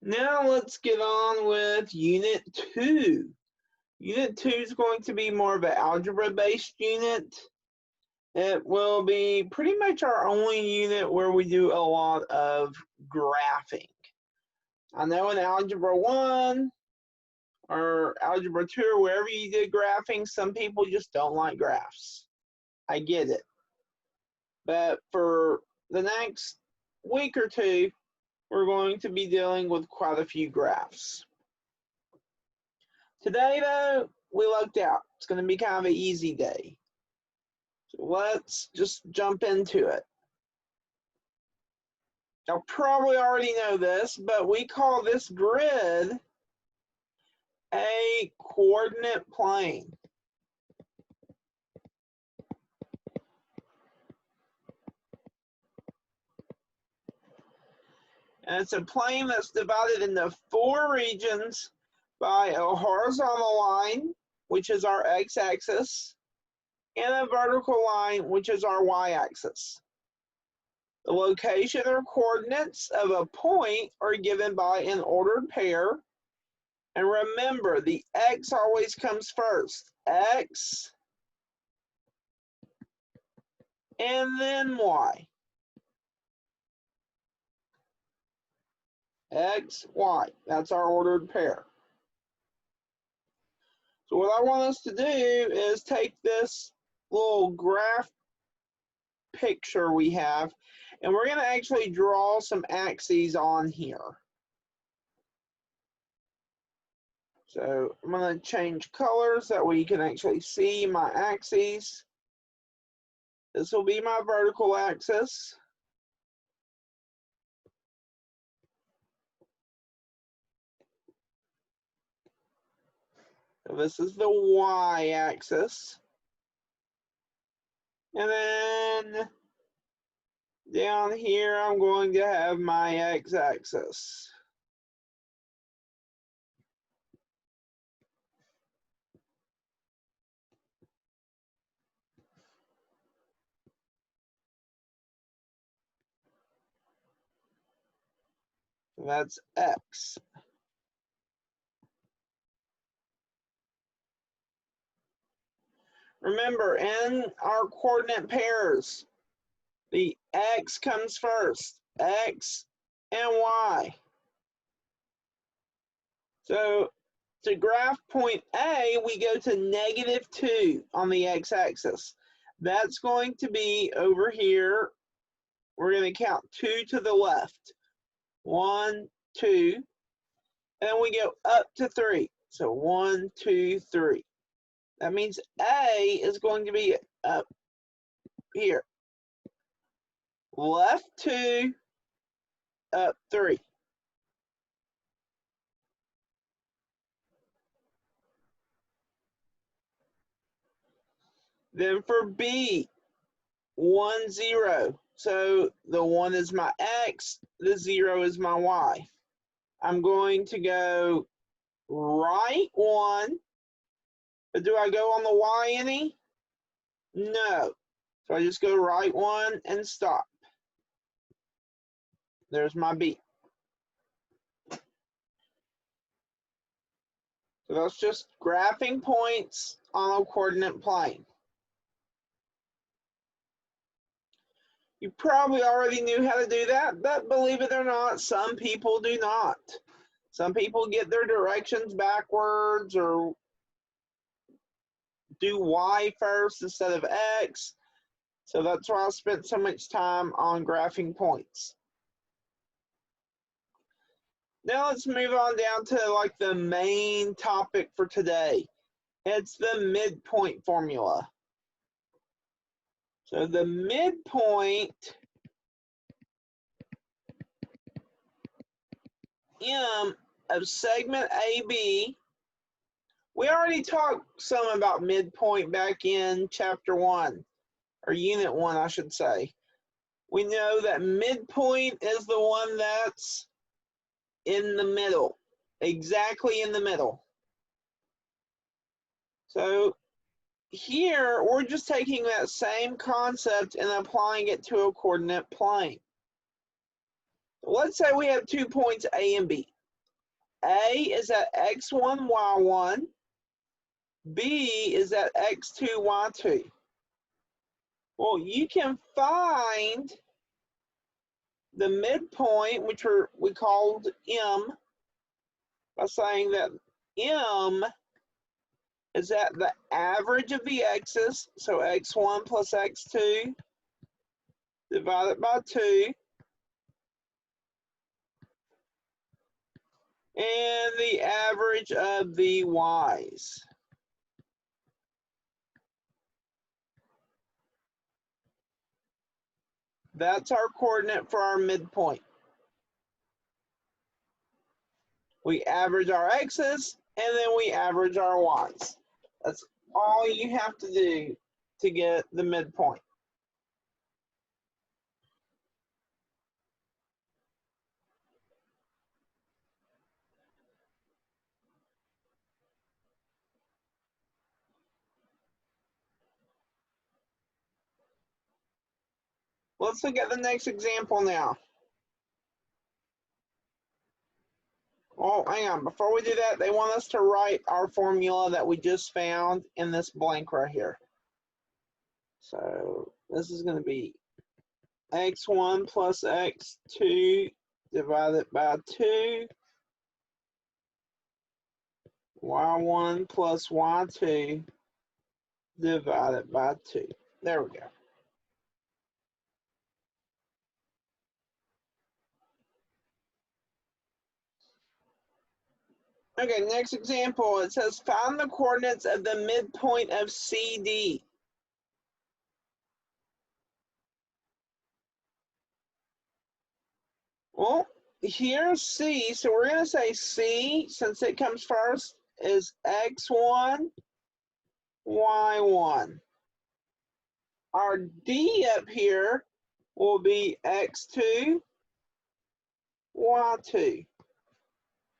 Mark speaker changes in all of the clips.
Speaker 1: Now let's get on with Unit 2. Unit 2 is going to be more of an algebra-based unit. It will be pretty much our only unit where we do a lot of graphing. I know in Algebra 1 or Algebra 2 or wherever you did graphing, some people just don't like graphs. I get it. But for the next week or two, we're going to be dealing with quite a few graphs. Today, though, we lucked out. It's going to be kind of an easy day. So let's just jump into it. Y'all probably already know this, but we call this grid a coordinate plane. And it's a plane that's divided into 4 regions by a horizontal line, which is our x-axis, and a vertical line, which is our y-axis. The location or coordinates of a point are given by an ordered pair. And remember, the x always comes first. X, and then y. X, y. That's our ordered pair. So what I want us to do is take this little graph picture we have, and we're going to actually draw some axes on here. So I'm going to change colors that way you can actually see my axes. This will be my vertical axis. So this is the y-axis. And then down here, I'm going to have my x-axis. So that's x. Remember, in our coordinate pairs, the x comes first, x and y. So to graph point A, we go to -2 on the x-axis. That's going to be over here. We're going to count 2 to the left. 1, 2, and then we go up to 3. So 1, 2, 3. That means A is going to be up here. Left 2, up 3. Then for B, 1, 0. So the 1 is my x, the 0 is my y. I'm going to go right 1, but do I go on the y any? No. So I just go right 1 and stop. There's my B. So that's just graphing points on a coordinate plane. You probably already knew how to do that, but believe it or not, some people do not. Some people get their directions backwards or do y first instead of x. So that's why I spent so much time on graphing points. Now let's move on down to like the main topic for today. It's the midpoint formula. So the midpoint M of segment AB, we already talked some about midpoint back in chapter 1, or unit 1, I should say. We know that midpoint is the one that's in the middle, exactly in the middle. So here, we're just taking that same concept and applying it to a coordinate plane. Let's say we have 2 points A and B. A is at x1, y1. B is at x2, y2. Well, you can find the midpoint, which we called M, by saying that M is at the average of the x's, so x1 plus x2 divided by 2, and the average of the y's. That's our coordinate for our midpoint. We average our x's, and then we average our y's. That's all you have to do to get the midpoint. Let's look at the next example now. Oh, hang on. Before we do that, they want us to write our formula that we just found in this blank right here. So this is going to be x1 plus x2 divided by 2, y1 plus y2 divided by 2. There we go. Okay, next example. It says find the coordinates of the midpoint of CD. Well, here's C, so we're going to say C, since it comes first, is x1, y1. Our D up here will be x2, y2.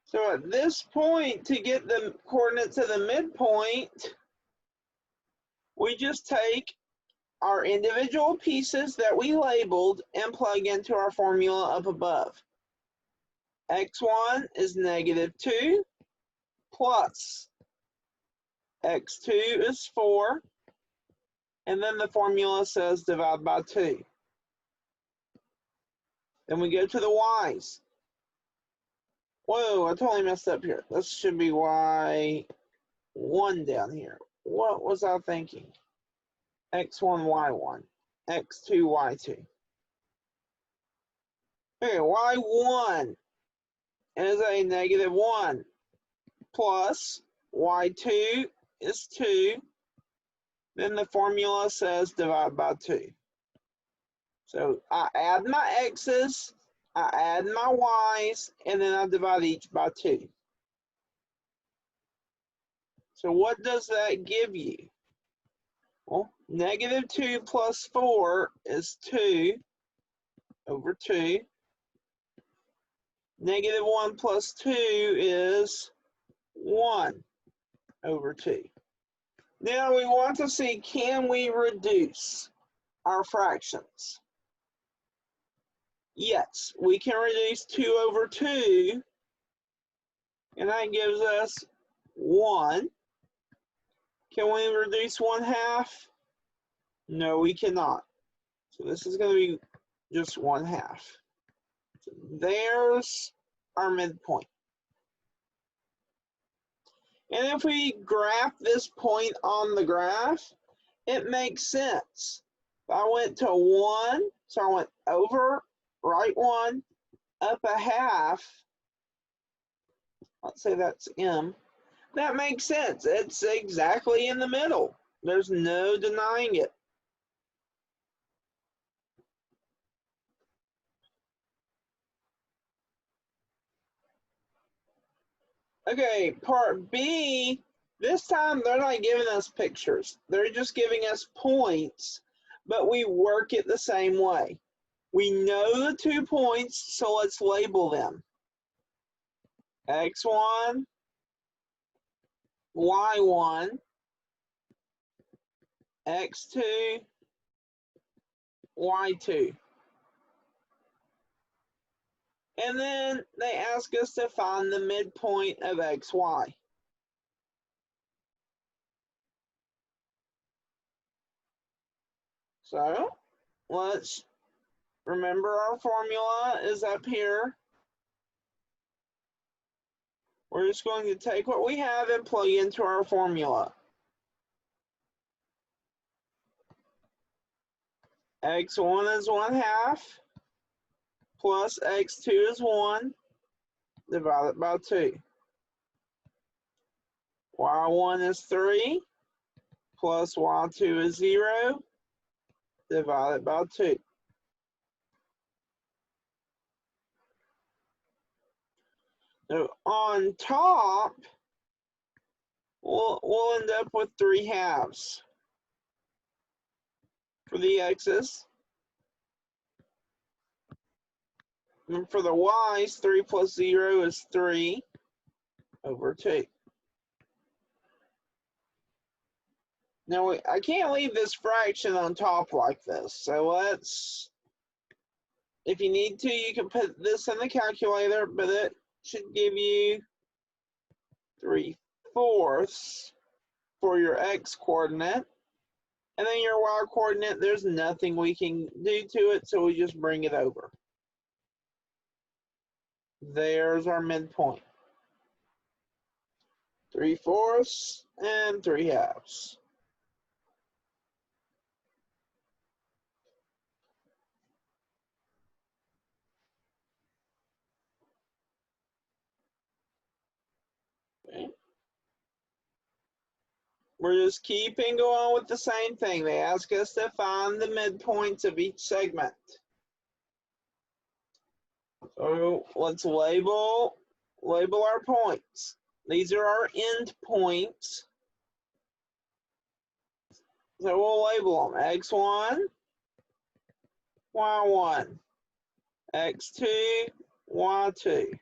Speaker 1: So at this point, to get the coordinates of the midpoint, we just take our individual pieces that we labeled and plug into our formula up above. x1 is -2 plus x2 is 4, and then the formula says divide by 2. Then we go to the y's. Whoa, I totally messed up here. This should be y1 down here. What was I thinking? x1, y1, x2, y2. Okay, y1 is a -1 plus y2 is 2. Then the formula says divide by 2. So I add my x's, I add my y's, and then I divide each by 2. So what does that give you? Well, -2 plus 4 is 2 over 2. -1 plus 2 is 1 over 2. Now we want to see, can we reduce our fractions? Yes, we can reduce 2 over 2, and that gives us 1. Can we reduce 1/2? No, we cannot. So this is going to be just 1/2. So there's our midpoint. And if we graph this point on the graph, it makes sense. If I went to 1, so I went over, right 1, up 1/2, let's say that's M, that makes sense. It's exactly in the middle. There's no denying it. Okay, part B, this time they're not giving us pictures. They're just giving us points, but we work it the same way. We know the 2 points, so let's label them. x1, y1, x2, y2. And then they ask us to find the midpoint of xy. So let's remember our formula is up here. We're just going to take what we have and plug into our formula. X1 is 1/2 plus X2 is 1 divided by 2. Y1 is 3 plus Y2 is 0 divided by 2. So on top, we'll end up with 3/2 for the x's. And for the y's, 3 plus 0 is 3 over 2. Now, I can't leave this fraction on top like this. So let's, if you need to, you can put this in the calculator, but it should give you 3/4 for your x coordinate. And then your y coordinate, there's nothing we can do to it, so we just bring it over. There's our midpoint. 3/4 and 3/2. Okay. We're just keeping going with the same thing. They ask us to find the midpoints of each segment. So let's label our points. These are our endpoints. So we'll label them x1, y1, x2, y2.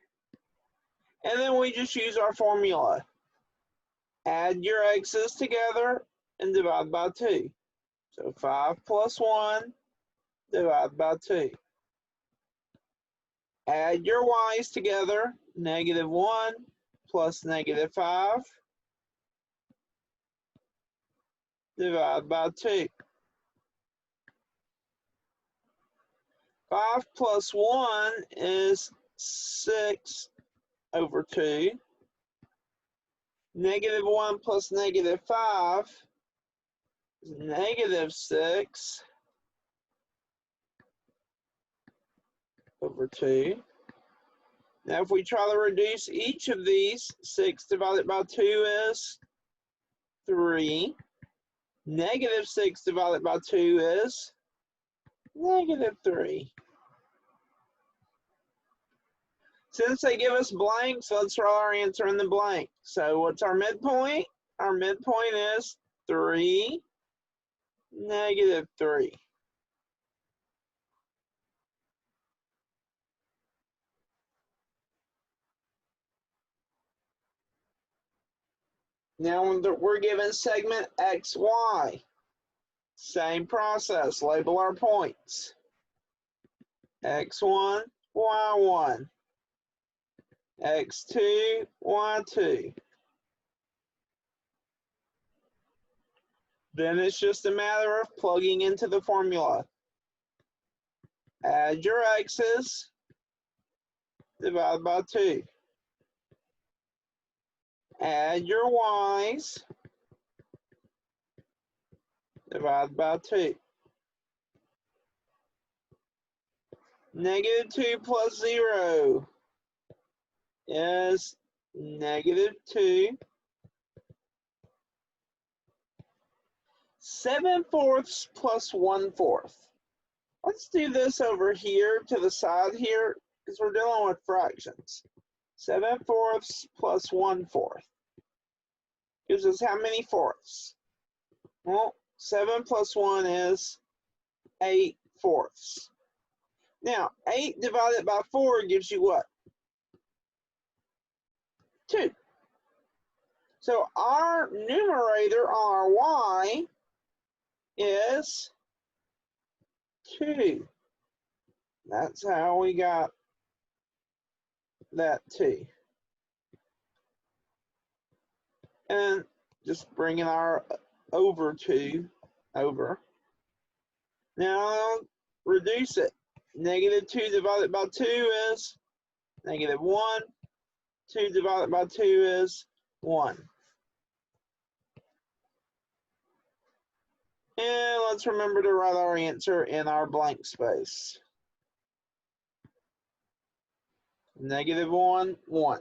Speaker 1: And then we just use our formula. Add your x's together and divide by 2. So 5 plus 1 divided by 2. Add your y's together, -1 plus -5 divided by 2. 5 plus 1 is 6 over 2. -1 plus -5 is -6 over 2. Now, if we try to reduce each of these, 6 divided by 2 is 3. -6 divided by 2 is -3. Since they give us blanks, let's write our answer in the blank. So what's our midpoint? Our midpoint is 3, -3. Now we're given segment XY. Same process, label our points. X1, Y1. X2, Y2. Then it's just a matter of plugging into the formula. Add your x's, divide by 2. Add your y's, divide by 2. -2 plus 0 is -2. 7/4 plus 1/4. Let's do this over here to the side here because we're dealing with fractions. 7/4 plus 1/4 gives us how many fourths? Well, 7 plus 1 is 8/4. Now, 8 divided by 4 gives you what? 2. So our numerator on our y is 2. That's how we got that 2. And just bringing our over 2 over. Now reduce it. Negative 2 divided by 2 is negative 1. 2 divided by 2 is 1. And let's remember to write our answer in our blank space. Negative 1, 1.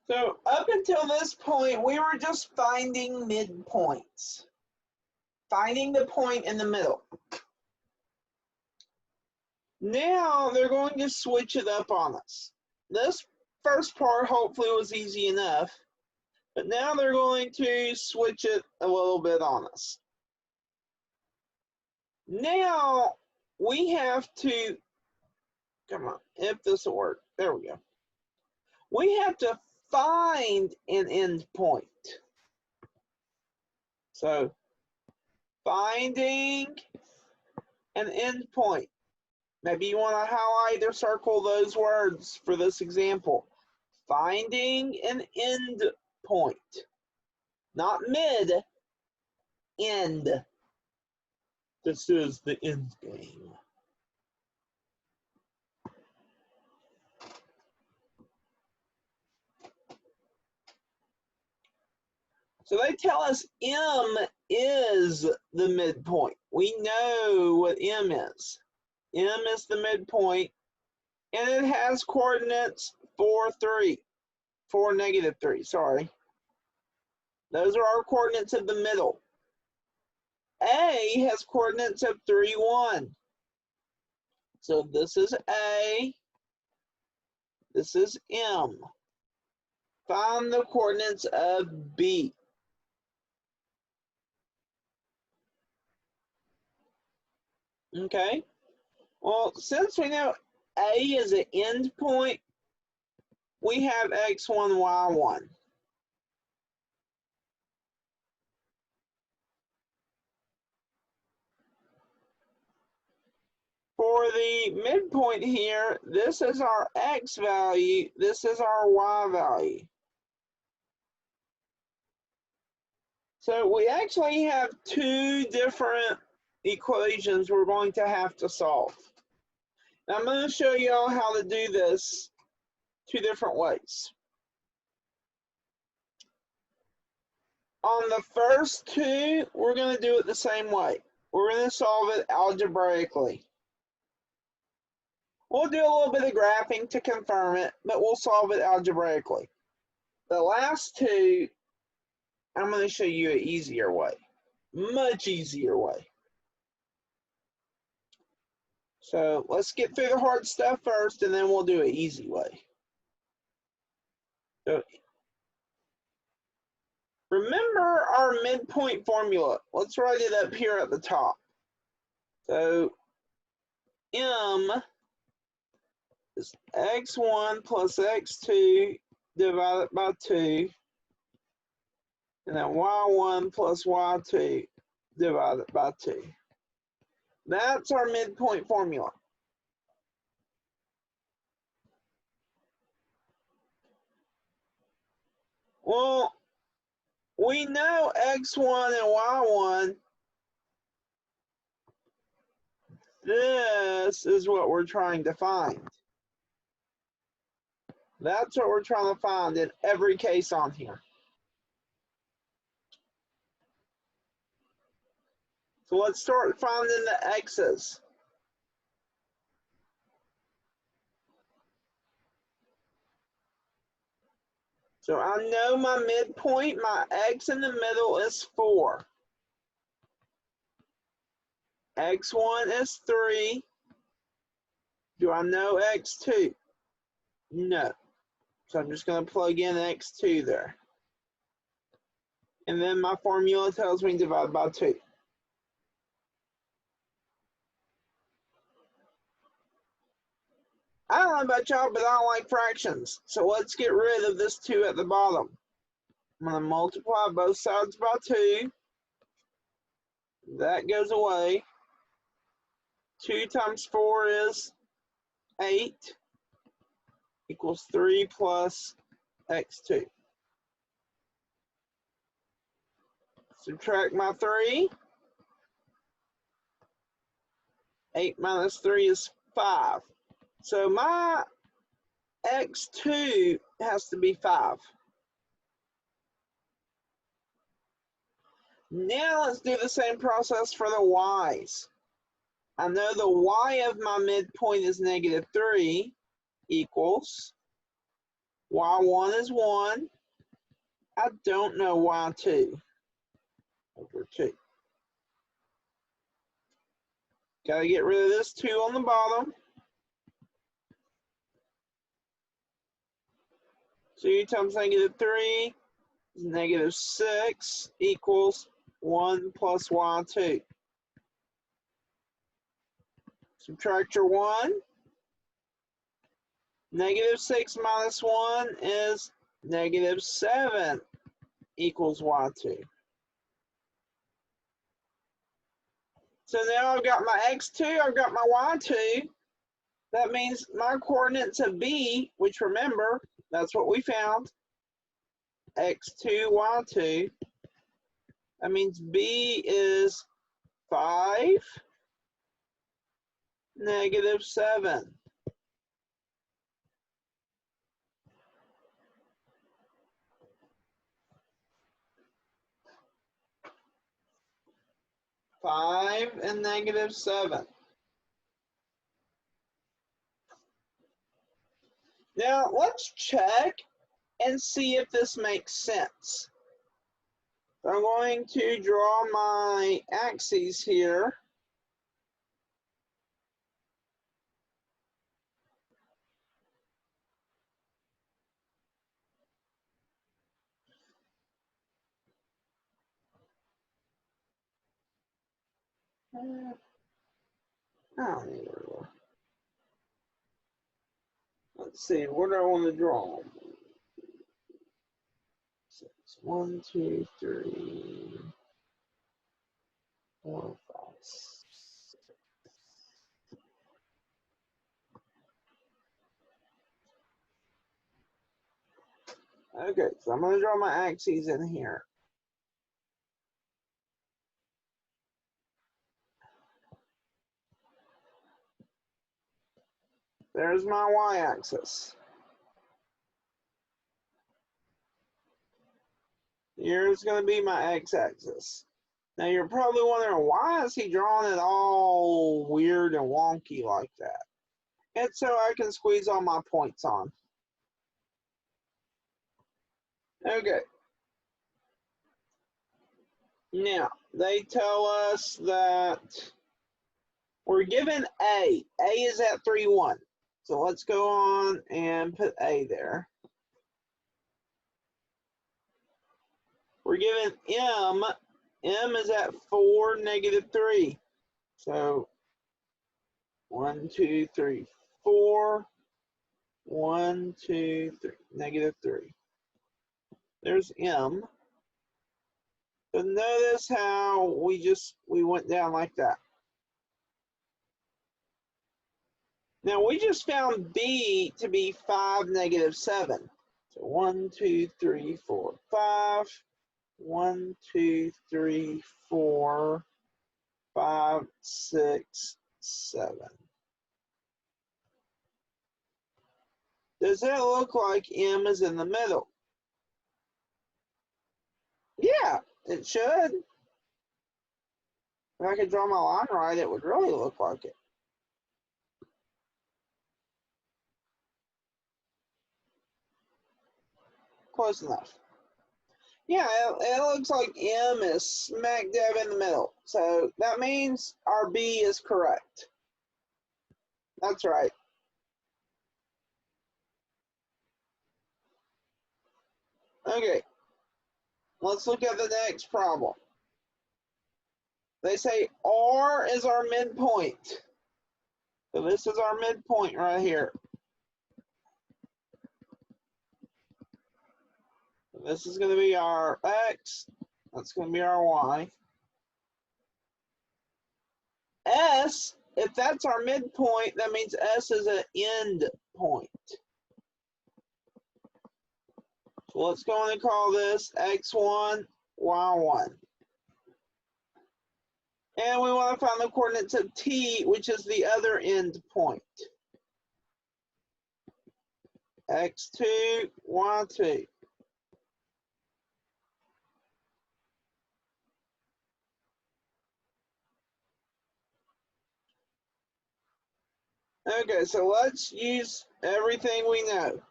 Speaker 1: So up until this point, we were just finding midpoints. Finding the point in the middle. Now they're going to switch it up on us. This first part hopefully was easy enough, but now they're going to switch it a little bit on us. Now we have to, come on, if this will work, there we go. We have to find an endpoint. So finding an endpoint. Maybe you want to highlight or circle those words for this example. Finding an endpoint. Not mid, end. This is the end game. So they tell us M is the midpoint. We know what M is. M is the midpoint, and it has coordinates 4, 3. 4, negative 3, sorry. Those are our coordinates of the middle. A has coordinates of 3, 1. So this is A, this is M. Find the coordinates of B. Okay, well, since we know A is an endpoint, we have x1, y1. For the midpoint here, this is our x value, this is our y value. So we actually have 2 different equations we're going to have to solve. Now I'm going to show you all how to do this 2 different ways. On the first 2, we're going to do it the same way. We're going to solve it algebraically. We'll do a little bit of graphing to confirm it, but we'll solve it algebraically. The last 2, I'm going to show you an easier way, much easier way. So let's get through the hard stuff first, and then we'll do an easy way. So remember our midpoint formula. Let's write it up here at the top. So M is x1 plus x2 divided by 2, and then y1 plus y2 divided by 2. That's our midpoint formula. Well, we know x1 and y1. This is what we're trying to find. That's what we're trying to find in every case on here. So let's start finding the x's. So I know my midpoint, my x in the middle is 4. x1 is 3. Do I know x2? No. So I'm just going to plug in x2 there. And then my formula tells me divide by 2. I don't know about y'all, but I don't like fractions. So let's get rid of this 2 at the bottom. I'm going to multiply both sides by 2. That goes away. 2 times 4 is 8 equals 3 plus x2. Subtract my 3. 8 minus 3 is 5. So my x2 has to be 5. Now let's do the same process for the y's. I know the y of my midpoint is negative 3 equals y1 is 1. I don't know y2 over 2. Got to get rid of this 2 on the bottom. 2 times negative 3 is negative 6 equals 1 plus y2. Subtract your 1. Negative 6 minus 1 is negative 7 equals y2. So now I've got my x2, I've got my y2. That means my coordinates of b, which remember, that's what we found, x2, y2. That means b is 5, negative 7. Five and negative 7. Now let's check and see if this makes sense. I'm going to draw my axes here. I don't need to draw. Let's see, what do I want to draw? 1, 2, 3, 4, 5, 6. Okay, so I'm going to draw my axes in here. There's my y-axis. Here's going to be my x-axis. Now you're probably wondering, why is he drawing it all weird and wonky like that? It's so I can squeeze all my points on. Okay. Now, they tell us that we're given A. A is at 3, 1. So let's go on and put A there. We're given M. M is at 4, negative 3. So 1, 2, 3, 4. 1, 2, 3, negative 3. There's M. So notice how we went down like that. Now we just found B to be 5, negative 7. So 1, 2, 3, 4, 5. 1, 2, 3, 4, 5, 6, 7. Does that look like M is in the middle? Yeah, it should. If I could draw my line right, it would really look like it. Close enough. Yeah, it looks like M is smack dab in the middle. So that means our B is correct. That's right. Okay, let's look at the next problem. They say R is our midpoint. So this is our midpoint right here. This is going to be our X. That's going to be our Y. S, if that's our midpoint, that means S is an end point. So let's go and call this x1, y1. And we want to find the coordinates of T, which is the other end point. x2, y2. Okay, so let's use everything we know.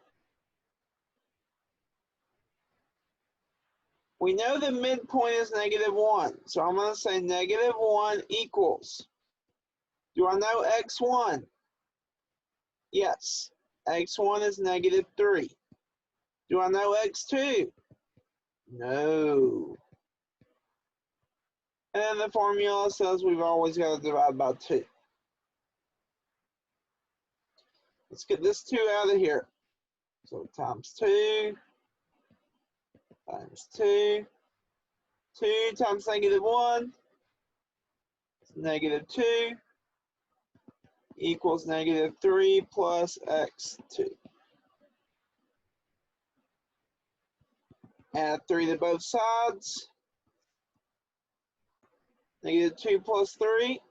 Speaker 1: We know the midpoint is -1, so I'm going to say -1 equals. Do I know x1? Yes. x1 is -3. Do I know x2? No. And the formula says we've always got to divide by 2. Let's get this 2 out of here. So times 2 times 2. 2 times -1 is -2 equals -3 plus x2. Add 3 to both sides. -2 plus 3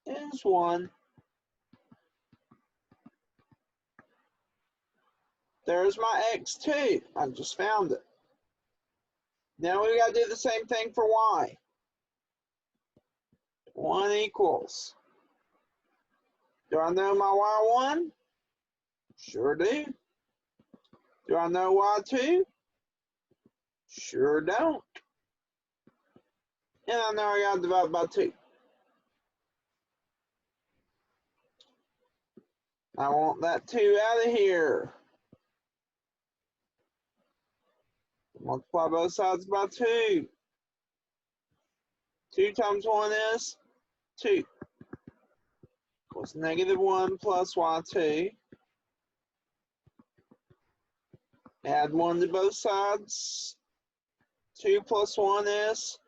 Speaker 1: is 1. There's my x2. I just found it. Now we got to do the same thing for y. 1 equals. Do I know my y1? Sure do. Do I know y2? Sure don't. And I know I got to divide by 2. I want that 2 out of here. Multiply both sides by 2. 2 times 1 is 2. Equals -1 plus y2. Add 1 to both sides. 2 plus 1 is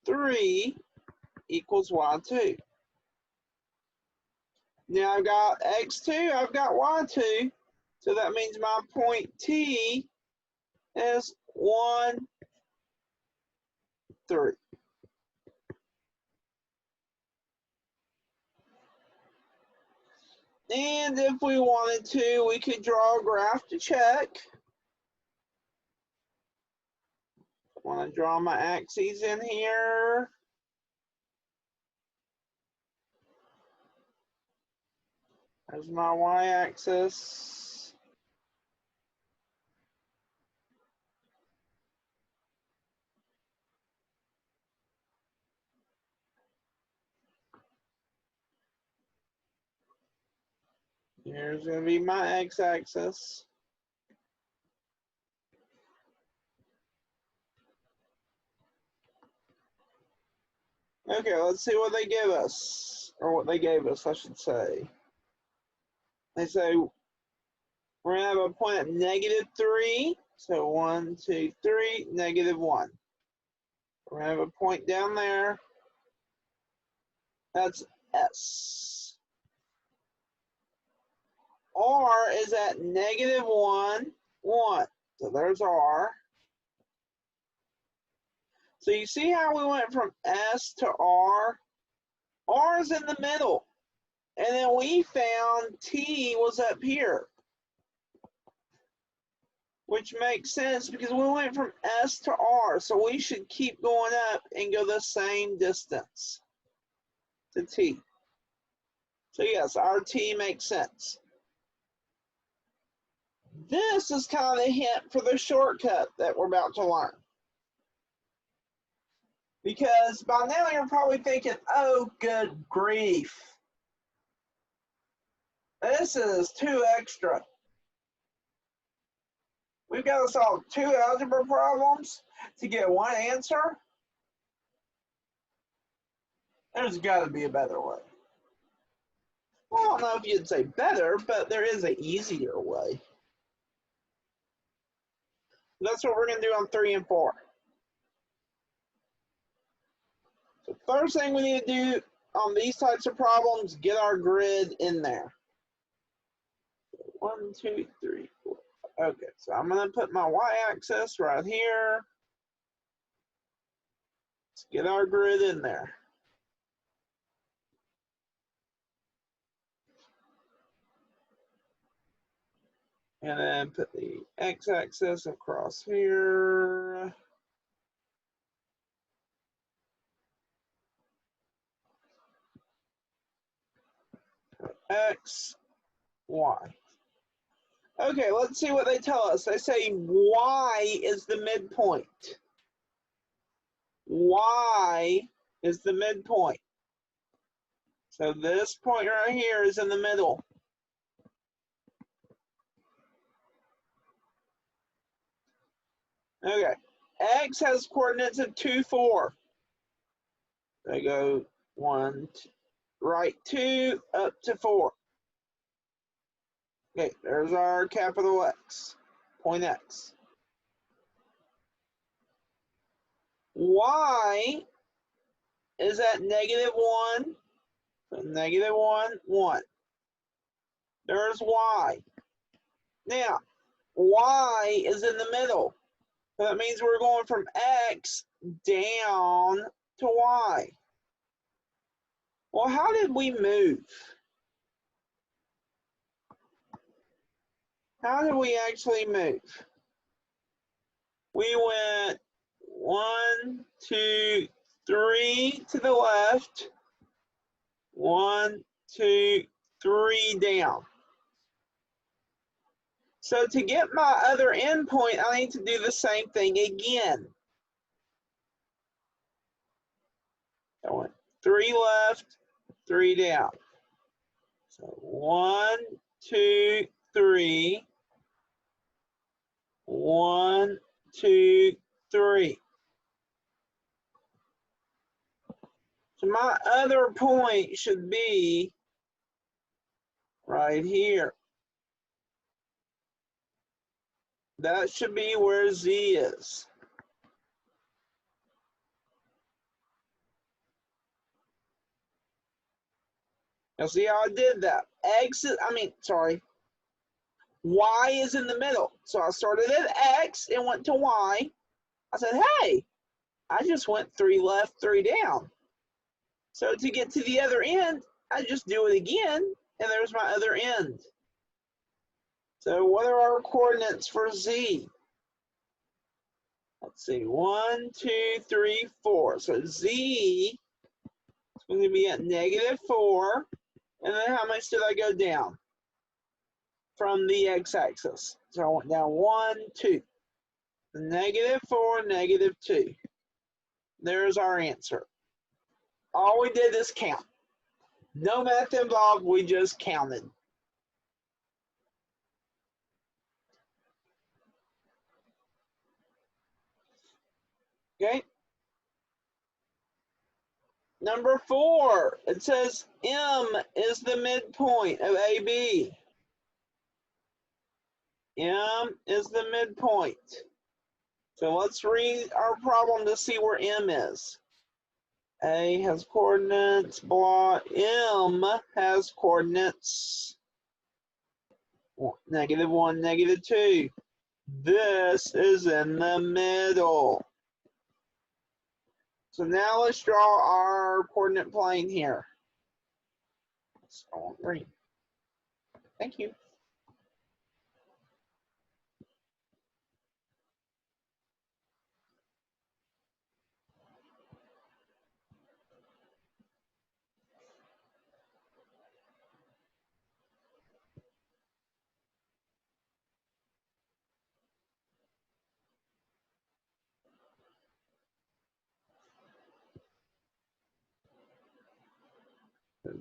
Speaker 1: 3 equals y2. Now I've got x2, I've got y2. So that means my point T is 1, 3. And if we wanted to, we could draw a graph to check. I want to draw my axes in here. There's my y-axis. Here's going to be my x-axis. Okay, let's see what they give us, or what they gave us, I should say. They say we're going to have a point at -3. So 1, 2, 3, -1. We're going to have a point down there. That's S. R is at -1, 1. So there's R. So you see how we went from S to R? R is in the middle. And then we found T was up here. Which makes sense because we went from S to R. So we should keep going up and go the same distance to T. So yes, our T makes sense. This is kind of a hint for the shortcut that we're about to learn. Because by now you're probably thinking, oh, good grief. This is too extra. We've got to solve 2 algebra problems to get 1 answer. There's got to be a better way. Well, I don't know if you'd say better, but there is an easier way. That's what we're going to do on 3 and 4. So first thing we need to do on these types of problems, get our grid in there. 1, 2, 3, 4. Okay, so I'm going to put my y-axis right here. Let's get our grid in there. And then put the x-axis across here. X, Y. Okay, let's see what they tell us. They say Y is the midpoint. Y is the midpoint. So this point right here is in the middle. Okay, X has coordinates of 2, 4. They go 1, right 2, up to 4. Okay, there's our capital X, point X. Y is at -1, so -1, 1. There's Y. Now, Y is in the middle. So that means we're going from X down to Y. Well, how did we move? How did we actually move? We went 1, 2, 3 to the left. 1, 2, 3 down. So to get my other endpoint, I need to do the same thing again. I went 3 left, 3 down. So 1, 2, 3. 1, 2, 3. So my other point should be right here. That should be where Z is. Now see how I did that? Y is in the middle. So I started at X and went to Y. I said, hey, I just went 3 left, 3 down. So to get to the other end, I just do it again, and there's my other end. So what are our coordinates for Z? Let's see, 1, 2, 3, 4. So Z is going to be at -4. And then how much did I go down from the x-axis? So I went down 1, 2. -4, -2. There's our answer. All we did is count. No math involved, we just counted. Okay. Number 4, it says M is the midpoint of AB. M is the midpoint. So let's read our problem to see where M is. A has coordinates, blah. M has coordinates -1, -2. This is in the middle. So now let's draw our coordinate plane here. So green. Thank you.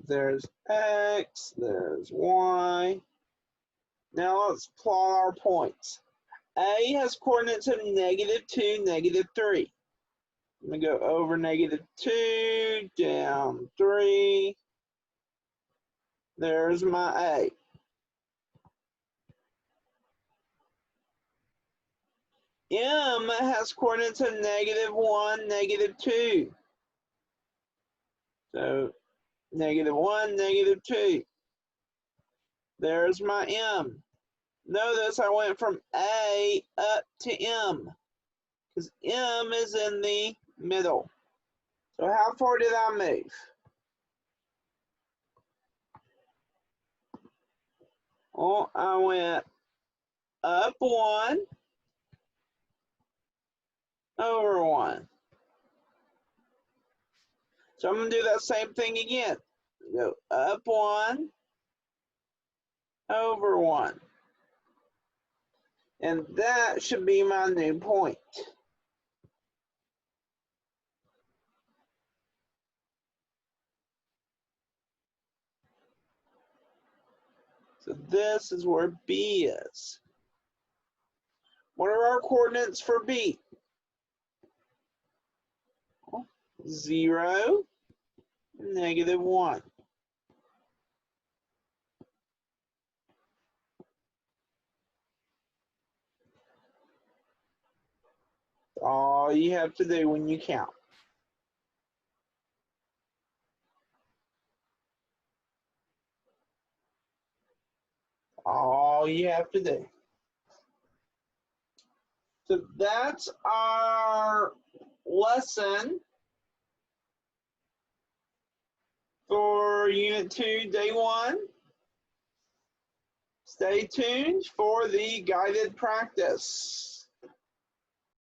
Speaker 1: There's X, there's Y. Now let's plot our points. A has coordinates of -2, -3. I'm going to go over -2, down 3. There's my A. M has coordinates of -1, -2. So -1, -2. There's my M. Notice I went from A up to M because M is in the middle. So how far did I move? Well, I went up 1, over 1. So I'm going to do that same thing again. Go up 1, over 1. And that should be my new point. So this is where B is. What are our coordinates for B? 0, -1. All you have to do when you count. All you have to do. So that's our lesson for Unit 2, Day 1. Stay tuned for the guided practice.